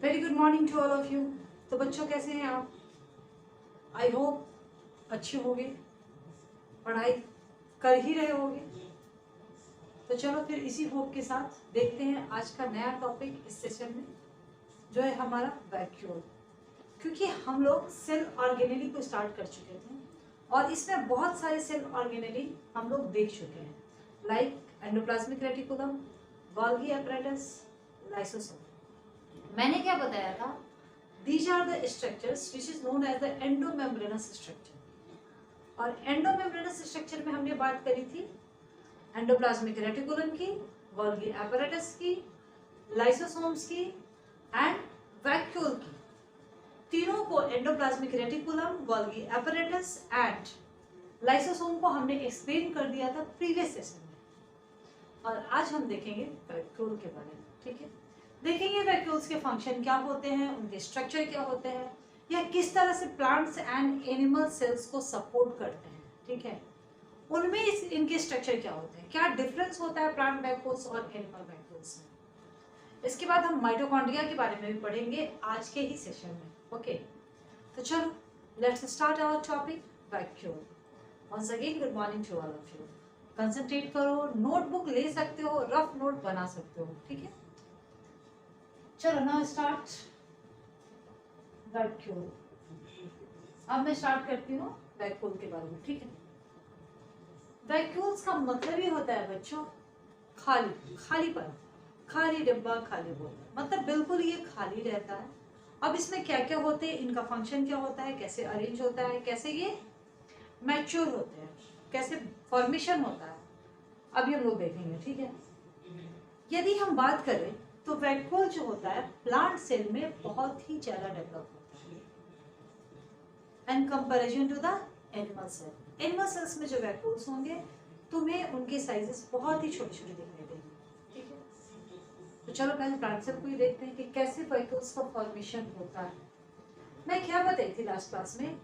Very good morning to all of you. तो बच्चों कैसे हैं आप? आई होप अच्छे होंगे, पढ़ाई कर ही रहे होंगे। तो चलो फिर इसी होप के साथ देखते हैं आज का नया टॉपिक इस सेशन में, जो है हमारा वैक्यूल। क्योंकि हम लोग सेल ऑर्गेनेली को स्टार्ट कर चुके थे और इसमें बहुत सारे सेल ऑर्गेनेली हम लोग देख चुके हैं, like endoplasmic reticulum, Golgi apparatus, lysosome. मैंने क्या बताया था? These are the structures which is known as the endomembranous structure। और endomembranous structure में हमने बात करी थी एंडोप्लाज्मिक रेटिकुलम की, गोल्गी एपरेटस की, लाइसोसोम्स की एंड वैक्यूल की। तीनों को, endoplasmic reticulum, Golgi apparatus and lysosome को हमने एक्सप्लेन कर दिया था प्रीवियस सेशन में। और आज हम देखेंगे वैक्यूल के बारे में। ठीक है, देखेंगे वैक्यूल्स के फंक्शन क्या होते हैं, उनके स्ट्रक्चर क्या होते हैं, या किस तरह से प्लांट्स एंड एनिमल सेल्स को सपोर्ट करते हैं। ठीक है, उनमें इनके स्ट्रक्चर क्या होते हैं, क्या डिफरेंस होता है प्लांट वैक्यूल्स और एनिमल वैक्यूल्स में। इसके बाद हम माइटोकॉन्ड्रिया के बारे में भी पढ़ेंगे आज के ही सेशन में। ओके, तो चलो let's start our topic vacuole. Once again good morning to all of you. Concentrate करो, नोटबुक ले सकते हो, रफ नोट बना सकते हो। ठीक है, चलो ना स्टार्ट वैक्यूल। अब मैं स्टार्ट करती हूँ वैक्यूल के बारे में। ठीक है, वैक्यूल्स का मतलब ही होता है बच्चों खाली, खालीपन, खाली डिब्बा, खाली बोतल, मतलब बिल्कुल ये खाली रहता है। अब इसमें क्या क्या होते हैं, इनका फंक्शन क्या होता है, कैसे अरेंज होता है, कैसे ये मैच्योर होते हैं, कैसे फॉर्मेशन होता है, अभी हम लोग देखेंगे। ठीक है, यदि हम बात करें तो वैक्यूल जो होता है प्लांट सेल में बहुत ही ज्यादा डेवलप होता है and comparison to the animal cell. Animal cells में जो वैक्यूल्स होंगे तुम्हें उनके साइजेस बहुत ही छोटे छोटे दिखाई देंगे। ठीक है, तो चलो पहले प्लांट सेल को ही देखते हैं कि कैसे वैक्यूल्स का फॉर्मेशन होता है। मैं क्या बताई थी लास्ट क्लास में,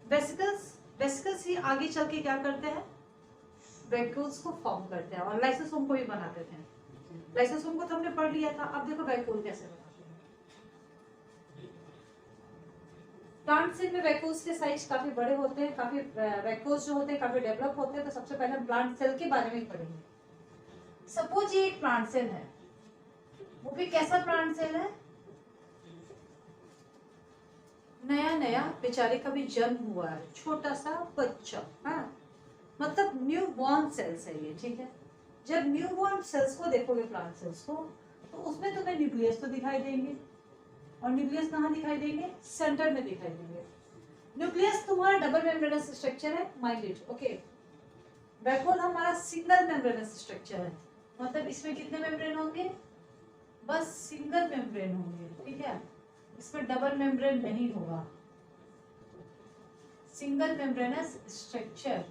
वेसिकल्स, वेसिकल्स ही आगे चल के क्या करते हैं, वैक्यूल्स को फॉर्म करते हैं और लाइसोसोम को भी बनाते थे। लाइसोसोम को तो हमने पढ़ लिया था, अब देखो वैक्यूल कैसे बनाते हैं। प्लांट सेल में वैक्यूल्स के साइज काफी बड़े होते हैं, काफी वैक्यूल्स जो होते हैं काफी डेवलप होते हैं। तो सबसे पहले हम प्लांट सेल के बारे में पढ़ेंगे। सपोज ये एक प्लांट सेल है, वो भी कैसा प्लांट सेल है, नया नया बेचारे का भी जन्म हुआ है, छोटा सा बच्चा। हाँ, मतलब न्यू बॉर्न सेल्स है ये। ठीक है, जब न्यू बॉर्न सेल्स को देखोगे प्लांट सेल्स को, तो उसमें तुम्हें न्यूक्लियस तो दिखाई देंगे, और न्यूक्लियस कहाँ दिखाई देंगे, सेंटर में दिखाई देंगे। न्यूक्लियस तुम्हारा डबल मेम्ब्रेनस स्ट्रक्चर है, माइंड इट। ओके, वैक्यूल हमारा सिंगल मेम्ब्रेनस स्ट्रक्चर है, मतलब इसमें कितने मेम्ब्रेन होंगे, बस सिंगल मेम्ब्रेन होंगे। ठीक है, इसमें डबल मेम्ब्रेन नहीं होगा, सिंगल मेम्ब्रेनस स्ट्रक्चर।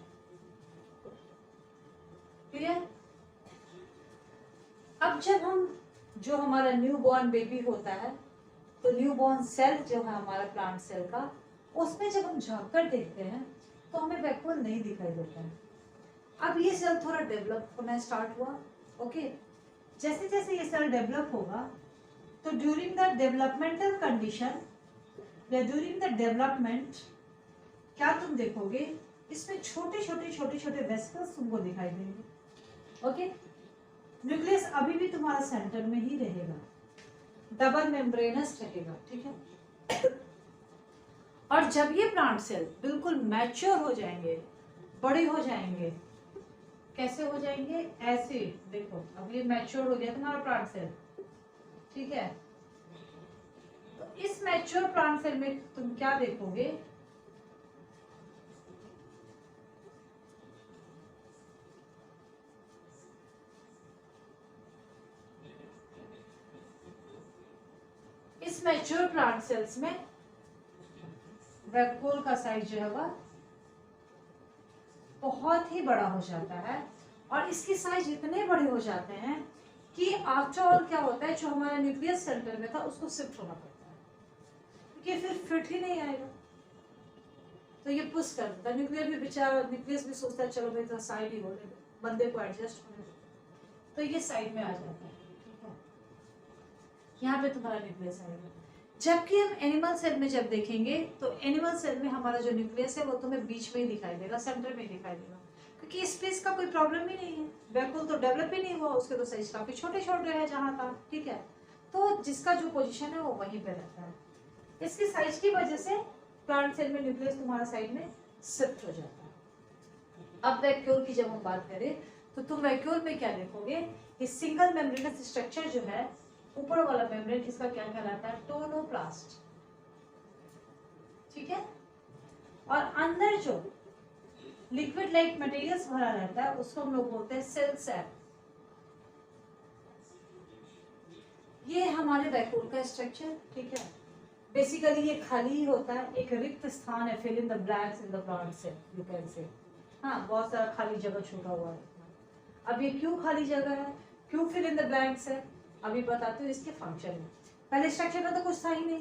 क्लियर? अब जब हम, जो हमारा न्यू बॉर्न बेबी होता है, तो न्यू बॉर्न सेल जो है हमारा प्लांट सेल का, उसमें जब हम झांक कर देखते हैं तो हमें वैक्यूल नहीं दिखाई देता है। अब ये सेल थोड़ा डेवलप होना स्टार्ट हुआ। ओके, जैसे जैसे ये सेल डेवलप होगा, तो ड्यूरिंग द डेवलपमेंटल कंडीशन या ड्यूरिंग द डेवलपमेंट क्या तुम देखोगे, इसमें छोटे छोटे छोटे छोटे वेसिकल्स तुमको दिखाई देंगे। ओके, न्यूक्लियस अभी भी तुम्हारा सेंटर में ही रहेगा, डबल मेम्ब्रेनस रहेगा। ठीक है, और जब ये प्लांट सेल बिल्कुल मैच्योर हो जाएंगे, बड़े हो जाएंगे, कैसे हो जाएंगे, ऐसे देखो, अब ये मैच्योर हो गया तुम्हारा प्लांट सेल। ठीक है, तो इस मैच्योर प्लांट सेल में तुम क्या देखोगे, इस मैच्योर प्लांट सेल्स में वैक्यूल का साइज जो है वह बहुत ही बड़ा हो जाता है, और इसके साइज इतने बड़े हो जाते हैं कि आफ्टर ऑल क्या होता है, जो हमारा न्यूक्लियस सेंटर में था उसको शिफ्ट होना पड़ता है, क्योंकि फिर फिट ही नहीं आएगा। तो ये पुश कर देता है न्यूक्लियस भी सोचता है चलो भाई तो साइड ही हो रहे, बंदे को एडजस्ट होने दो, तो ये साइड में आ जाता है, ठीक है। यहाँ पे तुम्हारा न्यूक्लियस आएगा। जबकि हम एनिमल सेल में जब देखेंगे तो एनिमल सेल में हमारा जो न्यूक्लियस है वो तुम्हें बीच में ही दिखाई देगा, सेंटर में ही दिखाई देगा, क्योंकि स्पेस का कोई प्रॉब्लम ही नहीं है, वैक्यूल तो डेवलप ही नहीं हुआ, उसके तो साइज काफी छोटे छोटे हैं जहाँ था, ठीक है। तो जिसका जो पोजीशन है वो वहीं पे रहता है। इसकी साइज की वजह से प्लांट सेल में न्यूक्लियस तुम्हारा साइड में शिफ्ट हो जाता है। अब वैक्यूल की जब हम बात करें तो तुम वैक्यूल में क्या देखोगे, ये सिंगल मेम्ब्रेनस स्ट्रक्चर जो है, ऊपर वाला मेम्ब्रेन इसका क्या कहलाता है, टोनोप्लास्ट, ठीक है। और अंदर जो लिक्विड लाइक मटेरियल्स भरा रहता है उसको हम लोग बोलते हैं सेल सैक। ये हमारे वैक्यूल का स्ट्रक्चर, ठीक है। बेसिकली ये खाली ही होता है, एक रिक्त स्थान है, fill in the blanks in the plant cell, you can say. हाँ, बहुत सारा खाली जगह छूटा हुआ है। अब ये क्यों खाली जगह है, क्यों फिल इन द ब्लैंक्स है, अभी बताती हूँ इसके फंक्शन में। पहले स्ट्रक्चर में तो कुछ था ही नहीं,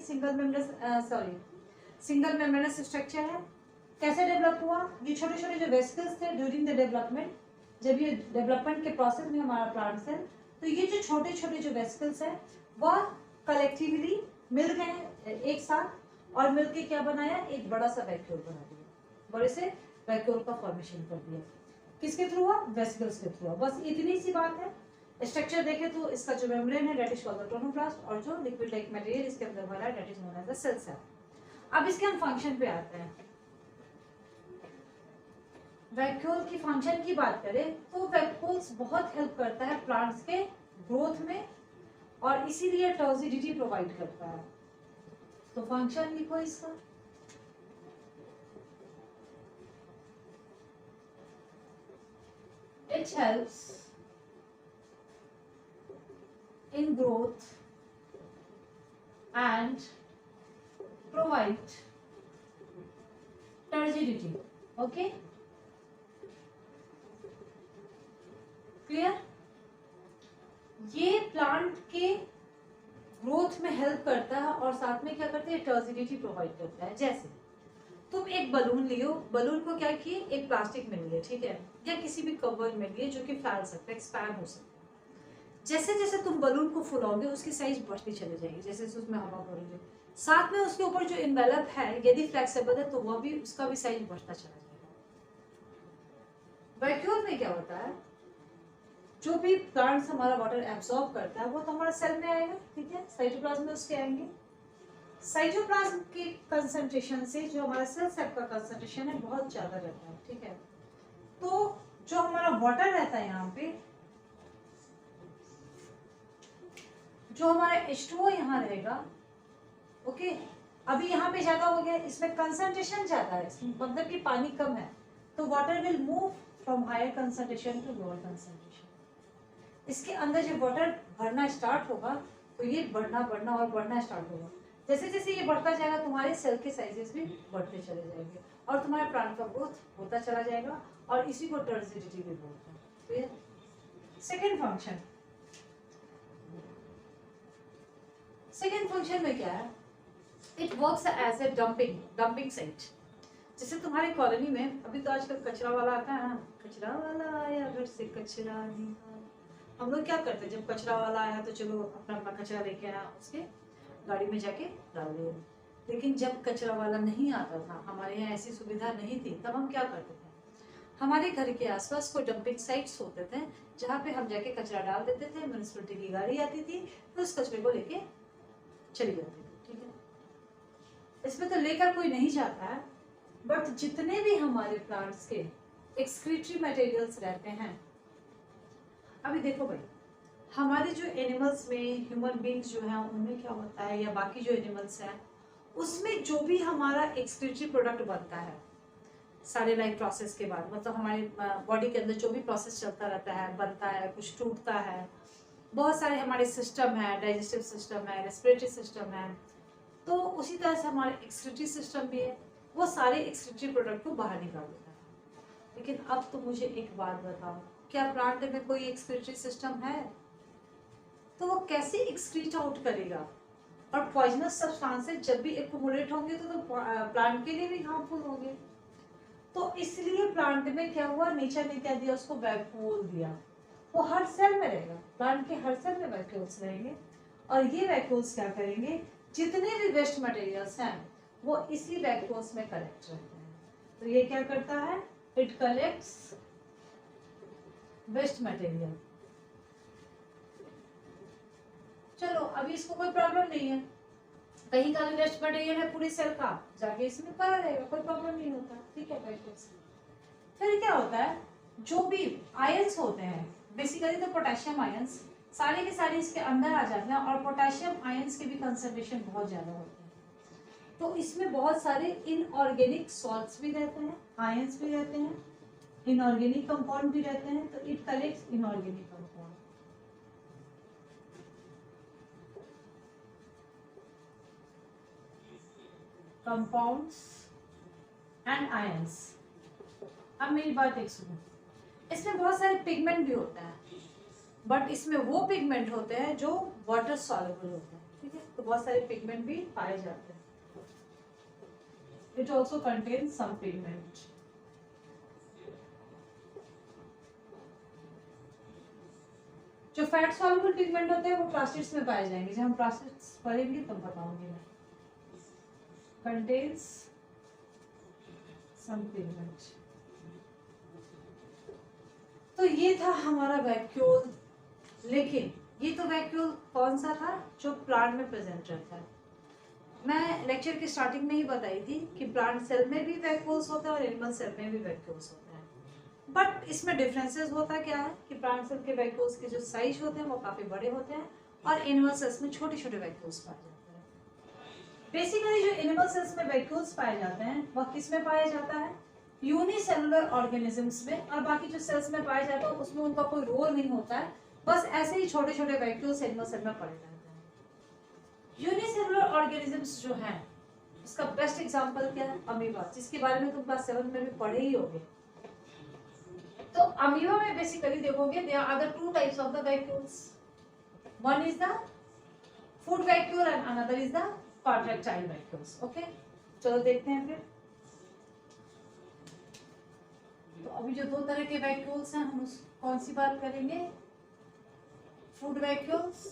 सिंगल मेम्ब्रेनस स्ट्रक्चर है। कैसे डेवलप हुआ, ये छोटे छोटे जो वेसिकल्स थे ड्यूरिंग द डेवलपमेंट, जब ये डेवलपमेंट के प्रोसेस में हमारा प्लांट सेल, तो ये जो छोटे छोटे जो वेसिकल्स है वह कलेक्टिवली मिल गए एक साथ, और मिलके क्या बनाया, एक बड़ा सा वैक्यूल बना दिया, बड़े से वैक्यूल का फॉर्मेशन कर दिया। किसके थ्रू हुआ, वेसिकल्स के थ्रू हुआ। बस इतनी सी बात है। स्ट्रक्चर देखे तो इसका जो मेम्ब्रेन है that is called the tonoplast, और जो लिक्विड लाइक मटेरियल इसके अंदर भरा है that is known as the cell sac. अब इसके हम फंक्शन पे आते हैं। वैक्यूल की फंक्शन की बात करें तो वैक्यूल्स बहुत हेल्प करता है प्लांट्स के ग्रोथ में, और इसीलिए टर्जिडिटी प्रोवाइड करता है। तो फंक्शन लिखो इसका, it helps in growth and provide turgidity. Okay, clear. ये प्लांट के ग्रोथ में हेल्प करता है और साथ में क्या करते हैं, टर्जिडिटी प्रोवाइड करता है। जैसे तुम एक बलून लियो, बलून को क्या किए, एक प्लास्टिक में लिए, ठीक है, या किसी भी कवर में लिए जो कि फैल सकता है, एक्सपैंड हो सकता है। जैसे जैसे तुम बलून को फुलाओगे उसकी साइज बढ़ती चली जाएगी, जैसे जैसे उसमें हवा भरोगे, साथ में उसके ऊपर जो इन्वेलप है यदि फ्लेक्सिबल है तो वह भी, उसका भी साइज बढ़ता चला जाएगा। वैक्यूल में क्या होता है, जो भी प्लांट्स हमारा वाटर एब्सॉर्ब करता है वो तो हमारा सेल में आएगा, ठीक है, साइटोप्लाज्म में उसके आएंगे। साइटोप्लाज्म के कंसंट्रेशन से जो हमारा सेल सैक का कंसंट्रेशन है बहुत ज्यादा रहता है, ठीक है। तो जो हमारा वाटर रहता है यहाँ पे, जो हमारा H2O यहाँ रहेगा, ओके, अभी यहाँ पे ज्यादा हो गया, इसमें कंसंट्रेशन ज्यादा है, मतलब कि पानी कम है, तो water will move from higher concentration to lower concentration. इसके अंदर जब वाटर भरना स्टार्ट होगा तो ये बढ़ना बढ़ना और बढ़ना स्टार्ट होगा। जैसे जैसे ये बढ़ता जाएगा तुम्हारे सेल के साइजेस भी बढ़ते चले जाएंगे और तुम्हारे प्लांट का ग्रोथ होता चला जाएगा, और इसी को टर्जिडिटी भी बोलते हैं। फिर सेकेंड फंक्शन, सेकेंड फंक्शन में क्या है, it works as a dumping site. जैसे तुम्हारी कॉलोनी में अभी तो आजकल कचरा वाला आता है ना, कचरा वाला आया घर से कचरा निकाल, हम लोग क्या करते हैं, जब कचरा वाला आया तो चलो अपना अपना कचरा लेके आया, उसके गाड़ी में जाके डाल दिए। लेकिन जब कचरा वाला नहीं आता था, हमारे यहाँ ऐसी सुविधा नहीं थी, तब हम क्या करते थे, हमारे घर के आसपास कोई डंपिंग साइट्स होते थे जहाँ पे हम जाके कचरा डाल देते थे, म्यूनिसिपैलिटी की गाड़ी आती थी तो उस कचरे को लेके चली जाती थी, ठीक है। इसमें तो लेकर कोई नहीं जाता है, बट जितने भी हमारे प्लांट्स के एक्सक्रीटरी मटेरियल्स रहते हैं, अभी देखो भाई, हमारे जो एनिमल्स में, ह्यूमन बींग्स जो हैं उनमें क्या होता है, या बाकी जो एनिमल्स हैं उसमें जो भी हमारा एक्सक्रीटरी प्रोडक्ट बनता है सारे लाइफ प्रोसेस के बाद, मतलब हमारे बॉडी के अंदर जो भी प्रोसेस चलता रहता है, बनता है, कुछ टूटता है, बहुत सारे हमारे सिस्टम है, डाइजेस्टिव सिस्टम है, रेस्पिरेटरी सिस्टम है, तो उसी तरह से हमारे एक्सक्रीटरी सिस्टम भी है, वो सारे एक्सक्रीटरी प्रोडक्ट को बाहर निकाल देता है। लेकिन अब तो मुझे एक बात बताओ, क्या प्लांट में कोई एक्सक्रीटरी सिस्टम है? तो वो कैसे एक्सक्रीट आउट करेगा? और पॉइजनस सब्सटेंसेस जब भी एक्युमुलेट होंगे तो प्लांट के लिए भी हार्मफुल होंगे। तो इसलिए प्लांट में क्या हुआ, नेचर ने क्या दिया उसको, वैक्यूल दिया। वो हर सेल में रहेगा, प्लांट के हर सेल में वैक्यूल्स रहेंगे, और ये वैक्यूल्स क्या करेंगे, जितने भी वेस्ट मटेरियल्स हैं वो इसी वैक्यूल्स में कलेक्ट रहते हैं। तो ये क्या करता है, इट कलेक्ट्स वेस्ट मटेरियल। चलो अभी इसको कोई प्रॉब्लम नहीं है, कहीं का भी वेस्ट मटेरियल है पूरी सेल का, जाके इसमें पड़ा रहेगा, कोई प्रॉब्लम नहीं होता, ठीक है। फिर क्या होता है, जो भी आयंस होते हैं, बेसिकली तो पोटेशियम आयंस सारे के सारे इसके अंदर आ जाते हैं, और पोटेशियम आयंस के भी कंसंट्रेशन बहुत ज्यादा होते हैं। तो इसमें बहुत सारे इनऑर्गेनिक सॉल्ट्स भी रहते हैं, आयंस भी रहते हैं, इनऑर्गेनिक कंपाउंड भी रहते हैं। तो it collects inorganic compound. Compounds and ions. अब मेरी बात एक सुनो, इसमें बहुत सारे पिगमेंट भी होता है, बट इसमें वो पिगमेंट होते हैं जो वाटर सॉल्युबल होते हैं, ठीक है। तो बहुत सारे पिगमेंट भी पाए जाते हैं। It also contains some pigment. जो फैट सॉल्युबल पिगमेंट होते हैं वो प्लास्टिड्स में पाए जाएंगे, जब हम प्लास्टिड्स पढ़ेंगे तब बताऊंगी मैं। Contains some pigment. तो ये था हमारा वैक्यूल। लेकिन ये तो वैक्यूल कौन सा था, जो प्लांट में प्रेजेंट रहता है। मैं लेक्चर की स्टार्टिंग में ही बताई थी कि प्लांट सेल में भी वैक्यूल्स होते हैं और एनिमल सेल में भी वैक्यूल्स होते हैं। बट इसमें डिफरेंसेस होता क्या है कि प्लांट सेल के वैक्यूल्स के जो साइज होते हैं वो काफी बड़े होते हैं, और एनिमल सेल्स में छोटे छोटे वैक्यूल्स पाए जाते हैं। बेसिकली जो एनिमल सेल्स में वैक्यूल्स पाए जाते हैं वह किस में पाया जाता है, यूनिसेलुलर ऑर्गेनिजम्स में, और बाकी जो सेल्स में पाए जाते हैं उसमें उनका कोई रोल नहीं होता है, बस ऐसे ही छोटे छोटे वैक्यूल्स एनिमल सेल में पड़े रहते हैं। यूनिसेलुलर ऑर्गेनिजम्स जो हैं उसका बेस्ट एग्जांपल क्या है, अमीबा, जिसके बारे में तुम क्लास 7 में भी पढ़े ही होगे। तो अमीबा में बेसिकली देखोगे there are the two types of the vacuoles, one is the food vacuole and another is the contractile vacuoles. Okay, चलो देखते हैं फिर। तो अभी जो दो तरह के वैक्यूल्स हैं हम कौन सी बात करेंगे, food vacuoles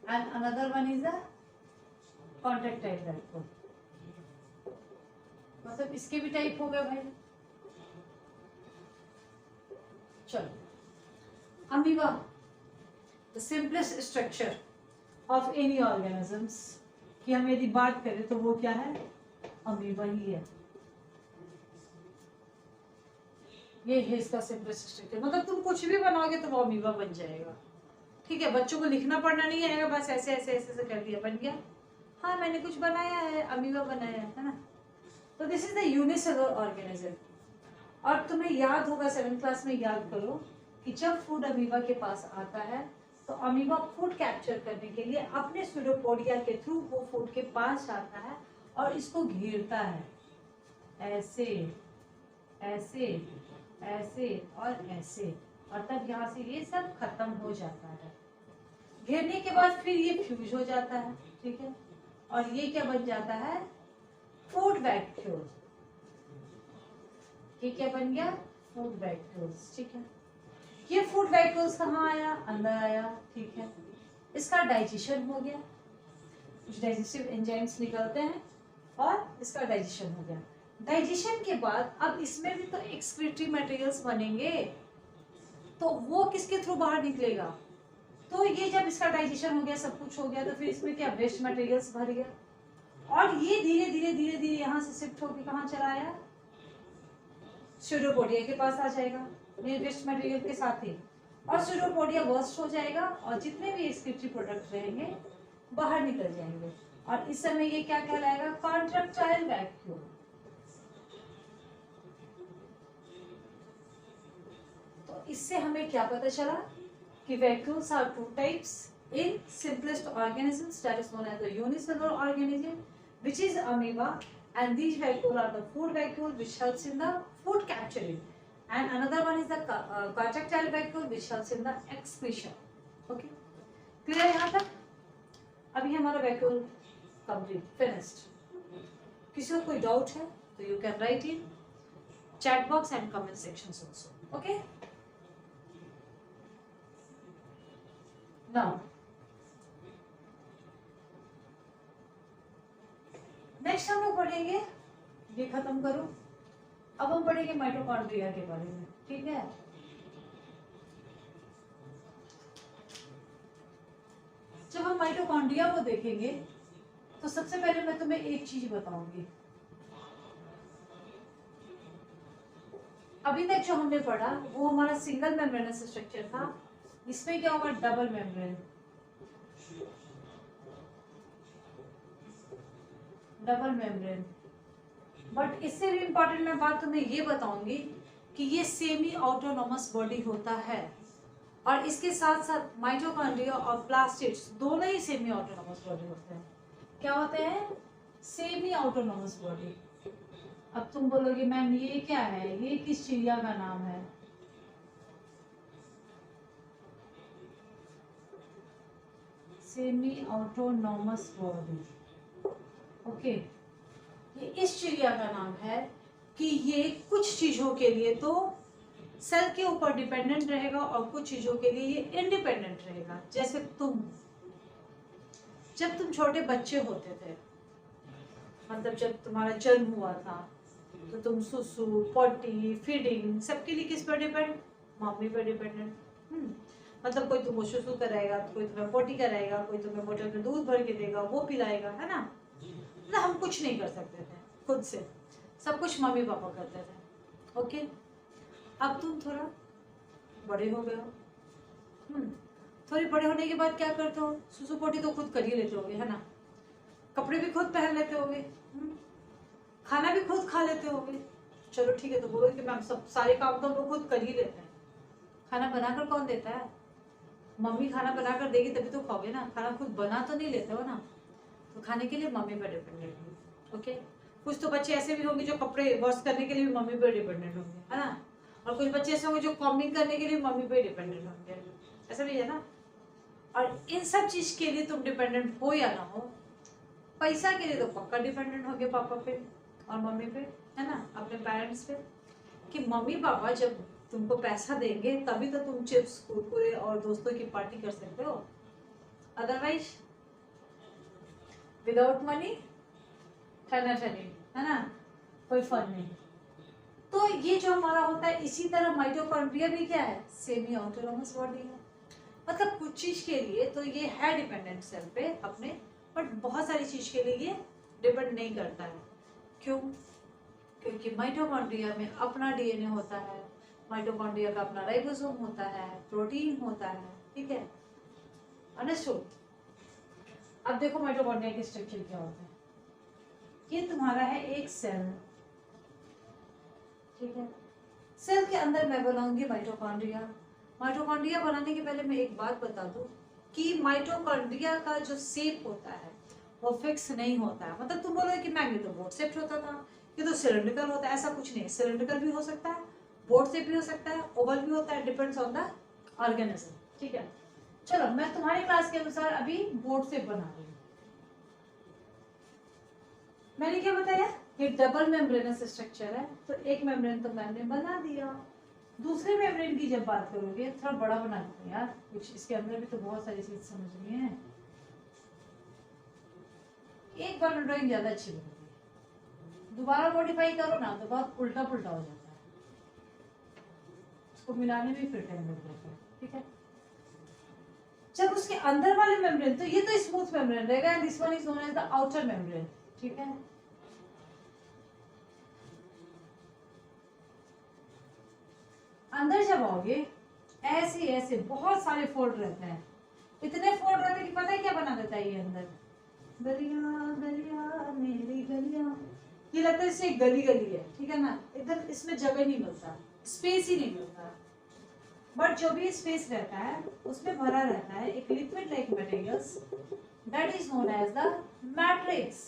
and another one is the contractile vacuole. मतलब इसके भी टाइप हो गए भाई। चलो, amoeba the simplest structure of any organisms की हम यदि बात करें तो वो क्या है, अमीबा ही है। ये है इसका सिंपलेस्ट स्ट्रक्चर, मतलब तुम कुछ भी बनाओगे तो वो अमीबा बन जाएगा, ठीक है। बच्चों को लिखना पढ़ना नहीं आएगा, बस ऐसे ऐसे ऐसे ऐसे कर दिया बन गया, हाँ मैंने कुछ बनाया है, अमीबा बनाया है ना। तो this is the unicellular organism. और तुम्हें याद होगा 7th क्लास में, याद करो कि जब फूड अमीबा के पास आता है तो अमीबा फूड कैप्चर करने के लिए अपने स्यूडोपोडिया के थ्रू वो फूड के पास आता है और इसको घेरता है, ऐसे ऐसे ऐसे और ऐसे, और तब यहाँ से ये सब खत्म हो जाता है। घेरने के बाद फिर ये फ्यूज हो जाता है, ठीक है, और ये क्या बन जाता है, फूड वैक्यूल। ये क्या बन गया, फूड वैक्यूल्स, ठीक है। ये फूड वैक्यूल्स कहाँ आया, अंदर आया, ठीक है। इसका डाइजेशन हो गया, कुछ डाइजेस्टिव एंजाइम्स निकलते हैं और इसका डाइजेशन हो गया। डाइजेशन के बाद अब इसमें भी तो एक्सक्रीटरी मटेरियल्स बनेंगे, तो वो किसके थ्रू बाहर निकलेगा, तो ये जब इसका डाइजेशन हो गया, सब कुछ हो गया, तो फिर इसमें क्या वेस्ट मटेरियल्स भर गया, और ये धीरे धीरे धीरे धीरे यहाँ से शिफ्ट होकर कहाँ चला आया, स्यूडोपोडिया के पास आ जाएगा ये वेस्ट मटेरियल के साथ ही, और स्यूडोपोडिया बर्स्ट हो जाएगा और जितने भी एक्सक्रीटरी प्रोडक्ट रहेंगे बाहर निकल जाएंगे, और इस समय ये क्या कहलाएगा, कॉन्ट्रैक्टाइल वैक्यूल। तो इससे हमें क्या पता चला कि vacuoles are two types in simplest organisms, that is known as the unicellular organism, which is amoeba, and these vacuoles are the food vacuole which helps in the food capturing, and another one is the contractile vacuole which helps in the excretion. Okay, clear यहाँ तक? अभी हमारा vacuole complete, finished. किसी को कोई doubt है तो you can write in chat box and comment sections also. Okay, now next हम लोग पढ़ेंगे, ये खत्म करो, अब हम पढ़ेंगे माइटोकॉन्ड्रिया के बारे में. ठीक है, जब हम माइटोकॉन्ड्रिया को देखेंगे तो सबसे पहले मैं तुम्हें एक चीज बताऊंगी. अभी तक जो हमने पढ़ा वो हमारा सिंगल मेम्ब्रेनस स्ट्रक्चर था. इसमें क्या होगा? Double membrane. Double membrane. But इससे भी इंपॉर्टेंट मैं बात तुम्हें ये बताऊंगी कि ये सेमी ऑटोनॉमस बॉडी होता है, और इसके साथ साथ माइटोकॉन्ड्रिया और प्लास्टिड्स दोनों ही सेमी ऑटोनॉमस बॉडी होते हैं. क्या होते हैं? Semi autonomous body. अब तुम बोलोगे मैम ये क्या है, ये किस चिड़िया का नाम है? Semi autonomous body. ओके, ये इस चिड़िया का नाम है कि ये कुछ चीजों के लिए तो सेल के ऊपर डिपेंडेंट रहेगा और कुछ चीजों के लिए ये इंडिपेंडेंट रहेगा. जैसे जब तुम छोटे बच्चे होते थे, मतलब जब तुम्हारा जन्म हुआ था, तो तुम सुसु, पॉटी, फीडिंग सबके लिए किस पर डिपेंड? मम्मी पर डिपेंडेंट. मतलब कोई तुमको सुसु कराएगा, कोई तुम्हें पॉटी कराएगा, कोई तुम्हें बोतल में दूध भर के देगा, वो पिलाएगा, है ना. मतलब हम कुछ नहीं कर सकते थे खुद से, सब कुछ मम्मी पापा करते थे. ओके, अब तुम थोड़ा बड़े हो गए हो. थोड़े बड़े होने के बाद क्या करते हो? सुसु पोटी तो खुद कर ही लेते होगे, है ना. कपड़े भी खुद पहन लेते होगे, खाना भी खुद खा लेते होगे. चलो ठीक है, तो बोलो कि मैम सब सारे काम तो हम लोग खुद कर ही लेते हैं. खाना बनाकर कौन देता है? मम्मी खाना बनाकर देगी तभी तो खाओगे ना. खाना खुद बना तो नहीं लेते हो ना, तो खाने के लिए मम्मी पर डिपेंडेंट हो. ओके, कुछ तो बच्चे ऐसे भी होंगे जो कपड़े वॉश करने के लिए भी मम्मी पर डिपेंडेंट होंगे, है ना. और कुछ बच्चे ऐसे होंगे जो कॉम्बिंग करने के लिए मम्मी पे डिपेंडेंट होंगे. ऐसा भी है ना. और इन सब चीज के लिए तुम डिपेंडेंट हो या ना हो, पैसा के लिए तो पक्का डिपेंडेंट होगे पापा पे और मम्मी पे, है ना, अपने पेरेंट्स पे. कि मम्मी पापा जब तुमको पैसा देंगे तभी तो तुम चिप्स, कुरकुरे और दोस्तों की पार्टी कर सकते हो. अदरवाइज विदाउट मनी ठनी, है ना, कोई फन नहीं. तो ये जो हमारा होता है, इसी तरह माइटोकॉन्ड्रिया भी क्या है? सेमी ऑटोनॉमस बॉडी है. मतलब कुछ चीज के लिए तो ये है डिपेंडेंट सेल पे अपने, बट बहुत सारी चीज के लिए ये डिपेंड नहीं करता है. क्यों? क्योंकि माइटोकॉन्ड्रिया में अपना डीएनए होता है, माइटोकॉन्ड्रिया का अपना राइबोसोम होता है, प्रोटीन होता है. ठीक है, अंडरस्टूड. अब देखो माइटोकॉन्ड्रिया के स्ट्रक्चर क्या होता है. ये तुम्हारा है एक सेल. ठीक है, सेल के अंदर मैं बनाऊंगी माइटोकॉन्ड्रिया. माइटोकॉन्ड्रिया बनाने के पहले मैं एक बात बता दूं कि माइटोकॉन्ड्रिया का जो शेप होता है वो फिक्स नहीं होता है. मतलब तुम बोलोगे कि मैम ये तो बोर्ड शेप होता था, ये तो सिलेंड्रिकल होता है. ऐसा कुछ नहीं. सिलेंड्रिकल भी हो सकता है, बोर्ड शेप भी हो सकता है, ओवल भी होता है, डिपेंड्स ऑन द ऑर्गेनिज्म. ठीक है, चलो मैं तुम्हारी क्लास के अनुसार अभी बोर्ड शेप बना रही हूँ. मैंने क्या बताया? ये डबल मेम्ब्रेनस स्ट्रक्चर है, तो एक मेम्ब्रेन तो मैंने बना दिया. दूसरे मेम्ब्रेन की जब बात करोगे, थोड़ा बड़ा बना दो यार, कुछ इसके अंदर भी तो बहुत सारी चीज समझनी है. एक बार में ड्राइंग ज्यादा अच्छी बनती है, दोबारा मॉडिफाई करो ना तो बहुत उल्टा पुल्टा हो जाता है. उसको मिलाने में फिर टाइम लग जाता है. ठीक है, जब उसके अंदर वाले मेम्ब्रेन, तो ये तो स्मूथ मेम्ब्रेन रहेगा, and this one is known as the outer membrane. ठीक है, अंदर जब आओगे ऐसे ऐसे बहुत सारे फोल्ड रहते हैं. इतने फोल्ड रहते हैं कि पता है क्या बना देता है ये अंदर? गलियां गलियां मेरी गलियां. ये लगता है इससे गली गली है. ठीक है ना, इधर इसमें जगह नहीं मिलता, स्पेस ही नहीं मिलता. बट जो भी स्पेस रहता है उसमें भरा रहता है एक liquid like materials, that is known as the matrix.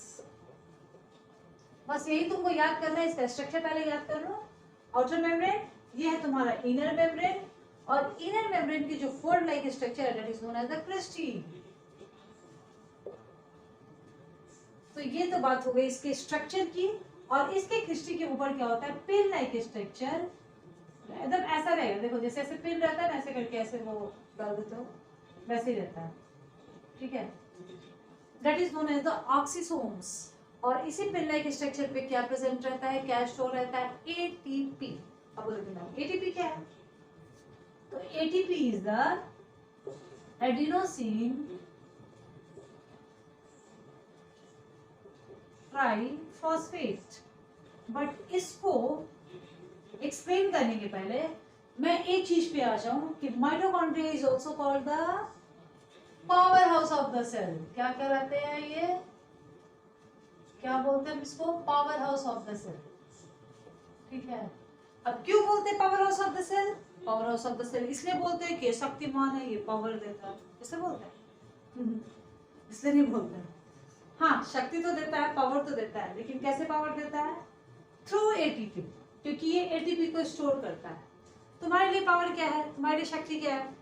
बस यही तुमको याद करना है, इसका स्ट्रक्चर पहले याद कर लो। आउटर मेम्ब्रेन, ये है तुम्हारा इनर मेम्ब्रेन, और इनर मेम्ब्रेन की जो फोल्ड लाइक स्ट्रक्चर है that is known as the cristae. तो ये तो बात हो गई इसके स्ट्रक्चर की। और इसके क्रिस्टी के ऊपर क्या होता है, पिन लाइक स्ट्रक्चर, एकदम ऐसा रहेगा, देखो जैसे ऐसे पिन रहता है ना, ऐसे करके ऐसे वो डाल देते हो, वैसे ही रहता है, ठीक है। That is known as the oxysomes. और इसी पिन लाइक स्ट्रक्चर पे क्या प्रेजेंट रहता है, क्या स्टोर रहता है, एटीपी। अब बोलोगे एटीपी क्या है, तो ATP is the adenosine triphosphate. But इसको एक्सप्लेन करने के पहले मैं एक चीज पे आ जाऊं कि mitochondria is also called the power house of the cell. क्या कहते हैं ये, क्या बोलते हैं इसको, power house of the cell, ठीक है। अब क्यों बोलते हैं power house of the cell, power house of the cell इसलिए बोलते हैं कि शक्तिमान है, ये पावर देता है, इसलिए बोलते हैं, इसलिए नहीं बोलते हैं। हाँ, शक्ति तो देता है, पावर तो देता है, लेकिन कैसे पावर देता है, थ्रू एटीपी, क्योंकि ये एटीपी को स्टोर करता है। तुम्हारे लिए पावर क्या है, तुम्हारे लिए शक्ति क्या है,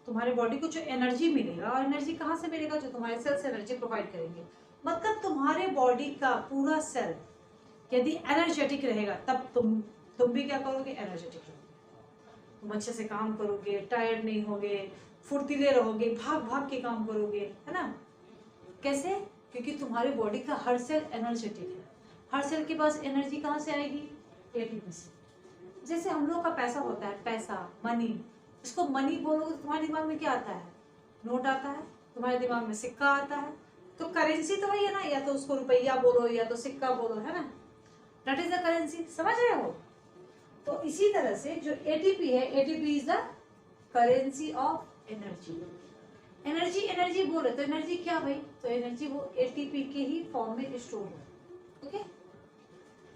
तुम्हारे बॉडी को जो एनर्जी मिलेगा, और एनर्जी कहाँ से मिलेगा, जो तुम्हारे सेल्स एनर्जी प्रोवाइड करेंगे। मतलब तुम्हारे बॉडी का पूरा सेल यदि एनर्जेटिक रहेगा तब तुम भी क्या करोगे, एनर्जेटिक रहोगे, तुम अच्छे से काम करोगे, टायर्ड नहीं होगे, फुर्तीले रहोगे, भाग भाग के काम करोगे, है ना। कैसे, क्योंकि तुम्हारे बॉडी का हर सेल एनर्जेटिक है। हर सेल के पास एनर्जी कहाँ से आएगी, एटीपी से। जैसे हम लोग का पैसा होता है, पैसा, मनी, इसको मनी बोलोगे तो तुम्हारे दिमाग में क्या आता है, नोट आता है, तुम्हारे दिमाग में सिक्का आता है। तो करेंसी तो वही है ना, या तो उसको रुपया बोलो या तो सिक्का बोलो, है ना, दैट इज द करेंसी, समझ रहे हो। तो इसी तरह से जो एटीपी है, ATP is the currency of energy. Energy energy बोल रहे तो एनर्जी क्या भाई, तो एनर्जी वो एटीपी के ही फॉर्म में स्टोर है। ओके,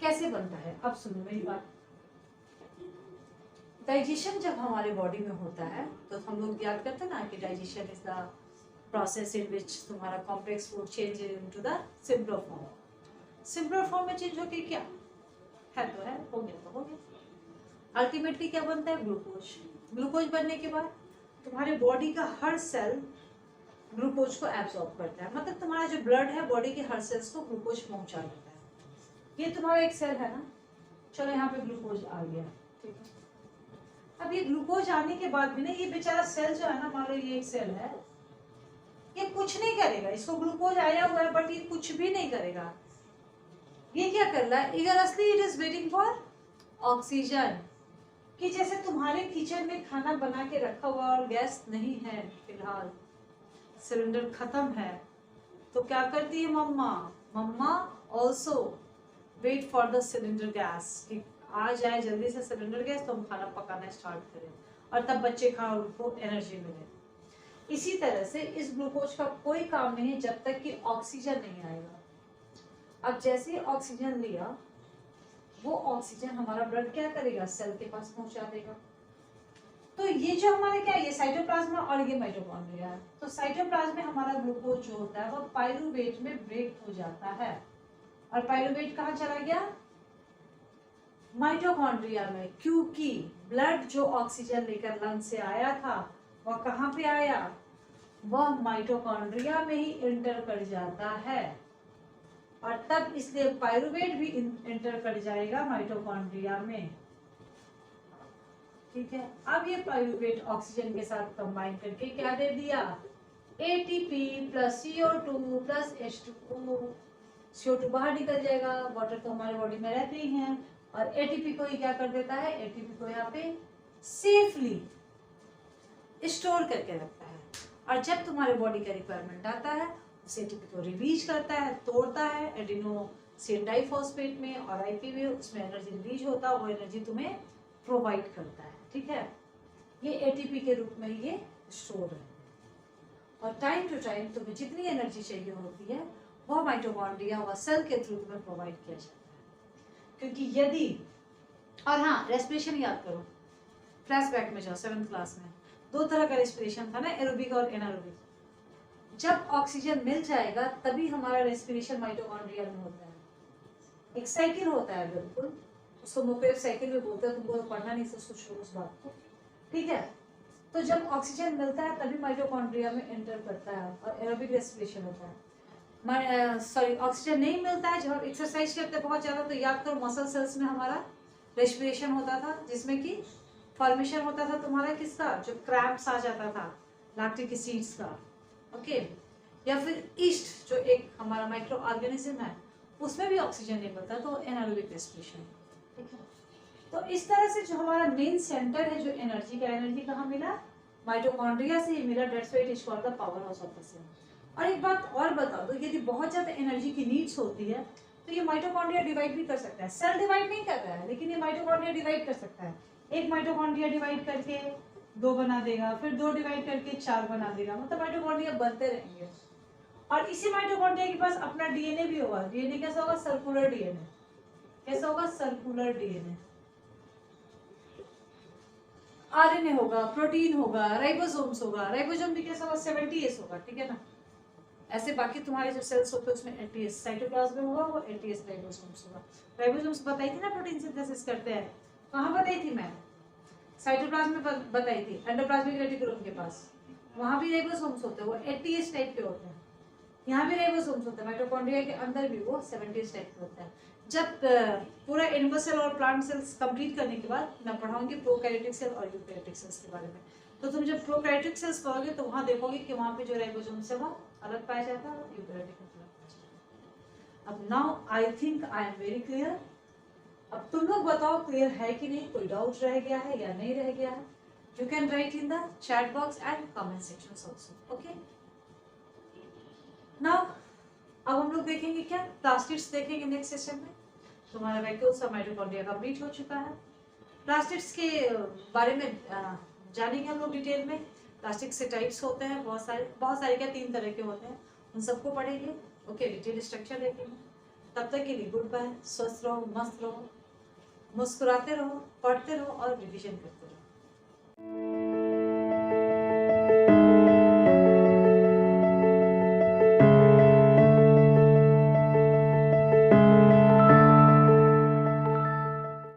कैसे बनता है, अब सुनो मेरी बात। डाइजेशन जब हमारे बॉडी में होता है तो हम लोग याद करते हैं ना कि digestion is the process in which तुम्हारा complex food change into the simpler form. Simpler form में चेंज होके क्या है, तो है, हो गया तो हो गया। अल्टीमेटली क्या बनता है, ग्लूकोज। ग्लूकोज बनने के बाद तुम्हारे बॉडी का हर सेल ग्लूकोज को एब्सॉर्ब करता है। मतलब तुम्हारा जो ब्लड है बॉडी के हर सेल्स को ग्लूकोज पहुंचा देता है। ये तुम्हारा एक सेल है ना, चलो यहाँ पे ग्लूकोज आ गया, ठीक है। अब ये ग्लूकोज आने के बाद भी ना ये बेचारा सेल जो है ना, मान लो ये एक सेल है, ये कुछ नहीं करेगा, इसको ग्लूकोज आया हुआ है बट ये कुछ भी नहीं करेगा। ये क्या कर रहा है, eagerly it is waiting for oxygen. कि जैसे तुम्हारे किचन में खाना बना के रखा हुआ और गैस नहीं है, फिलहाल सिलेंडर खत्म है, तो क्या करती है mama, mama also wait for the cylinder gas, कि आ जाए जल्दी से सिलेंडर गैस तो हम खाना पकाना स्टार्ट करें, और तब बच्चे खाओ, उनको एनर्जी मिले। इसी तरह से इस ग्लूकोज का कोई काम नहीं है जब तक कि ऑक्सीजन नहीं आएगा। अब जैसे ही ऑक्सीजन लिया, वो ऑक्सीजन हमारा ब्लड क्या करेगा, सेल के पास पहुंचा देगा। तो ये जो हमारे क्या है, ये साइटोप्लाज्मा और ये माइटोकॉन्ड्रिया है। तो साइटोप्लाज्म में हमारा ग्लूकोज जो होता है वो पाइरूवेट में ब्रेक हो जाता है, और पाइरूवेट कहाँ चला गया, माइटोकॉन्ड्रिया में। क्योंकि ब्लड जो ऑक्सीजन लेकर लंग से आया था वह कहाँ पे आया, वह माइटोकॉन्ड्रिया में ही इंटर कर जाता है, और तब इसलिए पाइरूवेट भी इंटर कर जाएगा माइटोकॉन्ड्रिया में, ठीक है। अब ये पाइरूवेट ऑक्सीजन के साथ कंबाइन करके क्या दे दिया, ATP plus CO2 plus H2O। CO2 बाहर निकल जाएगा, वाटर तो हमारे बॉडी में रहते ही हैं, और ATP को ही क्या कर देता है, ATP को यहाँ पे सेफली स्टोर करके रखता है। और जब तुम्हारे बॉडी का रिक्वायरमेंट आता है उस ATP को रिलीज करता है, तोड़ता है एडिनोसिन डाइफॉस्फेट में और IP में, उसमें एनर्जी रिलीज होता है, वो एनर्जी तुम्हें प्रोवाइड करता है, ठीक है। ये ATP के रूप में ये स्टोर है, और टाइम टू टाइम तुम्हें जितनी एनर्जी चाहिए होती है वह माइटोकॉन्ड्रिया व सेल के थ्रू तुम्हें प्रोवाइड किया जाता है। क्योंकि यदि, और हाँ, रेस्पिरेशन याद करो, फ्लैशबैक में जाओ 7th क्लास में, 2 तरह का रेस्पिरेशन था ना, एरोबिक और एनारोबिक। जब ऑक्सीजन मिल जाएगा तभी हमारा रेस्पिरेशन माइटोकॉन्ड्रिया में होता है। एक साइकिल होता है बिल्कुल, उसको मोपेव साइकिल भी बोलते हैं, तुमको तो पढ़ना नहीं तो सोचो उस बात को, ठीक है। तो जब ऑक्सीजन मिलता है तभी माइटोकॉन्ड्रिया में एंटर करता है और एरोबिक रेस्पिरेशन होता है। सॉरी, ऑक्सीजन नहीं मिलता है जब आप एक्सरसाइज करते हैं बहुत ज़्यादा, तो याद करो मसल सेल्स में हमारा रेस्पिरेशन होता था, जिसमें कि फॉर्मेशन होता था तुम्हारा किसका, जो क्रैम्प्स आ जाता था लैक्टिक एसिड्स का, ओके। या फिर ईस्ट जो एक हमारा माइक्रो ऑर्गेनिज्म है उसमें भी ऑक्सीजन नहीं मिलता, तो एनारोबिक रेस्पिरेशन, ठीक है। तो इस तरह से जो हमारा मेन सेंटर है जो एनर्जी का, एनर्जी कहाँ मिला, माइटोकॉन्ड्रिया से ही मिला। That's why it is called the power house of the cell. और एक बात और बता दो, यदि बहुत ज्यादा एनर्जी की नीड्स होती है तो ये माइटोकॉन्ड्रिया डिवाइड भी कर सकता है। सेल डिवाइड नहीं कर रहा है लेकिन ये माइटोकॉन्ड्रिया डिवाइड कर सकता है। एक माइटोकॉन्ड्रिया डिवाइड करके 2 बना देगा, फिर 2 डिवाइड करके 4 बना देगा, मतलब माइटोकॉन्ड्रिया बनते रहेंगे। और इसी माइटोकॉन्ड्रिया के पास अपना डीएनए भी होगा। डीएनए कैसा होगा, सर्कुलर डीएनए। कैसा होगा, सर्कुलर डीएनए। आरएनए होगा, प्रोटीन होगा, राइबोसोम्स होगा। राइबोसोम भी कैसा होगा, 70S होगा, ठीक है ना। ऐसे बाकी तुम्हारे जो सेल्स होते हैं उसमें एटीएस, साइटोप्लाज्म में होगा वो एटीएस राइबोसोम्स होगा। राइबोसोम्स बताई थी ना प्रोटीन सिंथेसिस करते हैं, कहाँ बताई थी मैं, साइटोप्लाज्म में बताई थी, एंडोप्लाज्मिक रेटिकुलम के पास, वहाँ भी राइबोसोम्स होते हैं, वो एटीएस टाइप के होते हैं। यहाँ भी राइबोसोम्स होते हैं, माइटोकॉन्ड्रिया के अंदर भी वो 70S टाइप के होते हैं। जब पूरा एनिमल सेल और प्लांट सेल्स कंप्लीट करने के बाद मैं पढ़ाऊंगी प्रोकैरियोटिक सेल और यूकैरियोटिक सेल्स के बारे में। तो तुम जब प्रोकैरियोटिक सेल्स पढ़ोगे तो वहाँ देखोगे कि वहाँ पे जो राइबोसोम्स है वो अलग पाया जाता है और यूकैरियोटिक में अलग पाया जाता है। अब now I think I am very clear. अब तुम लोग बताओ क्लियर है कि नहीं, कोई डाउट रह गया है या नहीं रह गया है। You can write in the chat box and comment section also, okay. Now अब हम लोग देखेंगे क्या, प्लास्टिड्स देखेंगे नेक्स्ट सेशन में। तुम्हारा वैक्यूल्स और माइटोकॉन्ड्रिया कंप्लीट हो चुका है। प्लास्टिड्स के बारे में जानेंगे हम लोग डिटेल में। प्लास्टिक से टाइप्स होते हैं बहुत सारे क्या 3 तरह के होते हैं, उन सबको पढ़ेंगे, ओके। डिटेल स्ट्रक्चर देखेंगे। तब तक के लिए गुड बाय, स्वस्थ रहो, मस्त रहो, मुस्कुराते रहो, पढ़ते रहो और रिविजन करते रहो।